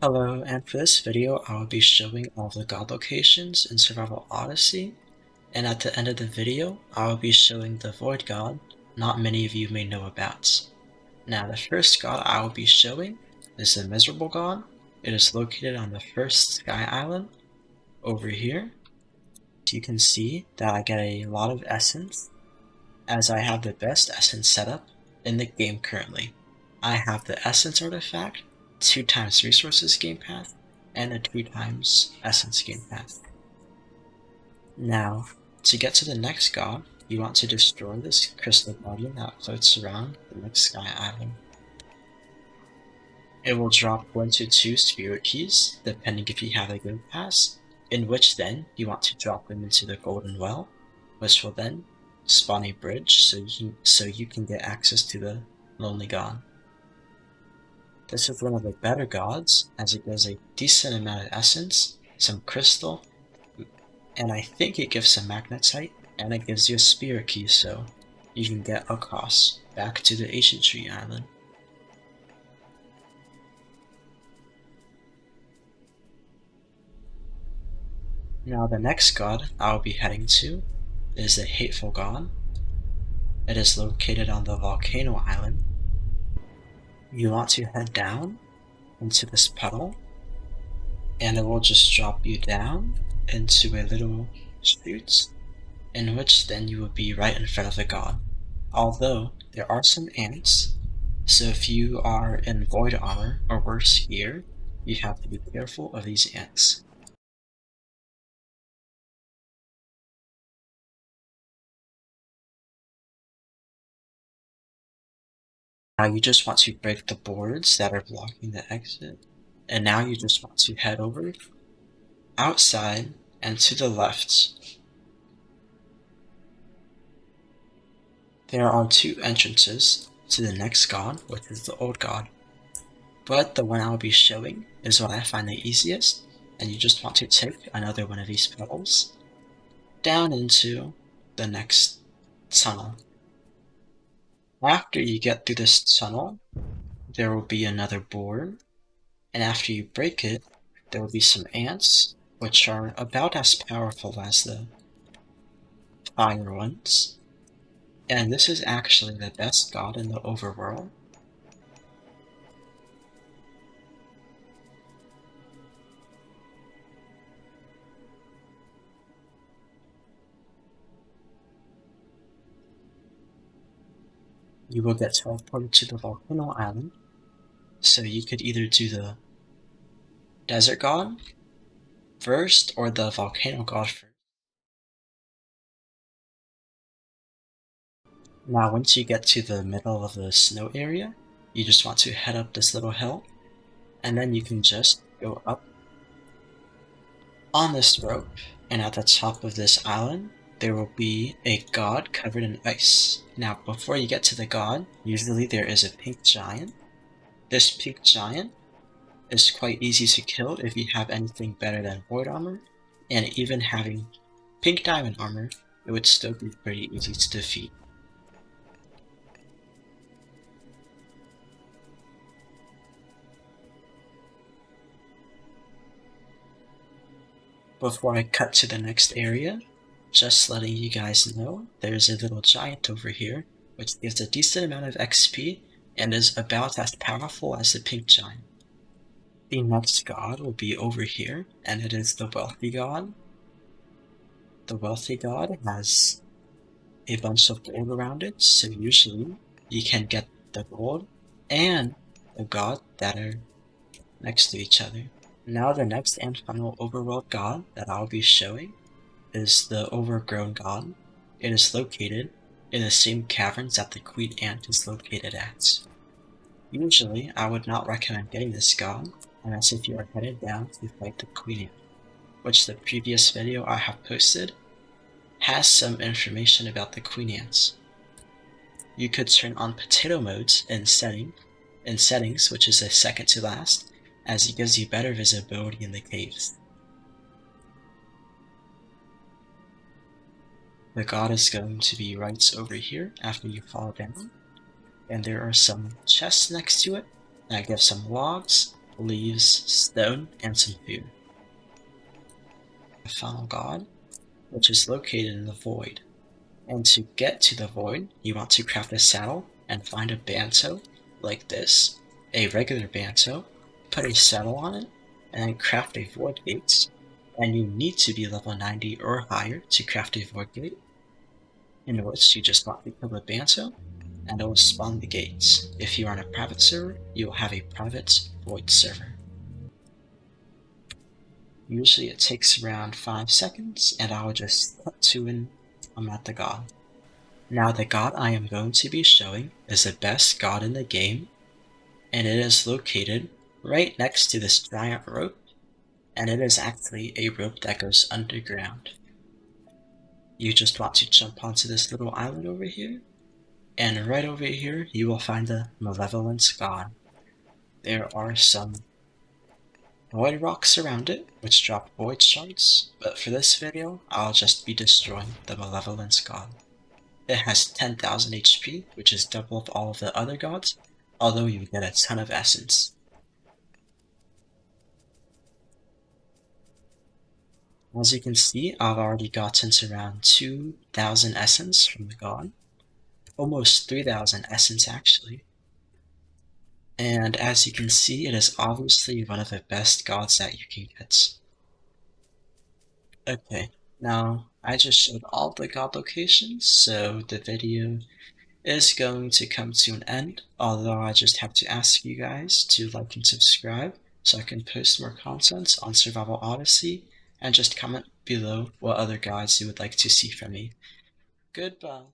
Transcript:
Hello, and for this video I will be showing all the god locations in Survival Odyssey, and at the end of the video I will be showing the void god not many of you may know about. Now the first god I will be showing is the miserable god. It is located on the first sky island over here. You can see that I get a lot of essence as I have the best essence setup in the game currently. I have the essence artifact, 2x resources game path, and a 2x essence game path. Now, to get to the next god, you want to destroy this crystal guardian that floats around the next sky island. It will drop 1 to 2 spirit keys, depending if you have a game pass, in which then you want to drop them into the golden well, which will then spawn a bridge so you can get access to the lonely god. This is one of the better gods, as it gives a decent amount of essence, some crystal, and I think it gives some magnetite, and it gives you a spirit key so you can get across back to the ancient tree island. Now the next god I will be heading to is the Hateful god. It is located on the volcano island. You want to head down into this puddle, and it will just drop you down into a little chute, in which then you will be right in front of the god. Although there are some ants, so if you are in void armor or worse gear, you have to be careful of these ants. Now you just want to break the boards that are blocking the exit, and now you just want to head over outside and to the left. There are 2 entrances to the next god, which is the old god, but the one I will be showing is what I find the easiest, and you just want to take another one of these pedals down into the next tunnel. After you get through this tunnel, there will be another board, and after you break it, there will be some ants, which are about as powerful as the fire ones. And this is actually the best god in the overworld. You will get teleported to the volcano island, so you could either do the desert god first or the volcano god first. Now once you get to the middle of the snow area, you just want to head up this little hill, and then you can just go up on this rope, and at the top of this island there will be a god covered in ice. Now before you get to the god, usually there is a pink giant. This pink giant is quite easy to kill if you have anything better than void armor, and even having pink diamond armor, it would still be pretty easy to defeat. Before I cut to the next area, just letting you guys know, there's a little giant over here, which gives a decent amount of XP and is about as powerful as the pink giant. The next god will be over here, and it is the wealthy god. The wealthy god has a bunch of gold around it, so usually you can get the gold and the god that are next to each other. Now the next and final overworld god that I'll be showing is the Overgrown god. It is located in the same caverns that the queen ant is located at. Usually, I would not recommend getting this god unless if you are headed down to fight the queen ant, which the previous video I have posted has some information about the queen ants. You could turn on potato modes in settings, which is the second to last, as it gives you better visibility in the caves. The god is going to be right over here after you fall down, and there are some chests next to it that give some logs, leaves, stone, and some food. The final god, which is located in the void. And to get to the void, you want to craft a saddle and find a banto like this, a regular banto, put a saddle on it, and then craft a void gate. And you need to be level 90 or higher to craft a void gate, in which you just want to kill the banto, and it will spawn the gates. If you are on a private server, you will have a private void server. Usually it takes around 5 seconds, and I will just cut to and I'm at the god. Now the god I am going to be showing is the best god in the game, and it is located right next to this giant rope, and it is actually a rope that goes underground. You just want to jump onto this little island over here, and right over here you will find the malevolent god. There are some void rocks around it, which drop void shards, but for this video, I'll just be destroying the malevolent god. It has 10,000 HP, which is double of all of the other gods, although you get a ton of essence. As you can see, I've already gotten to around 2,000 essence from the god. Almost 3,000 essence actually. And as you can see, it is obviously one of the best gods that you can get. Okay, now I just showed all the god locations, so the video is going to come to an end, although I just have to ask you guys to like and subscribe so I can post more content on Survival Odyssey, and just comment below what other guides you would like to see from me. Goodbye.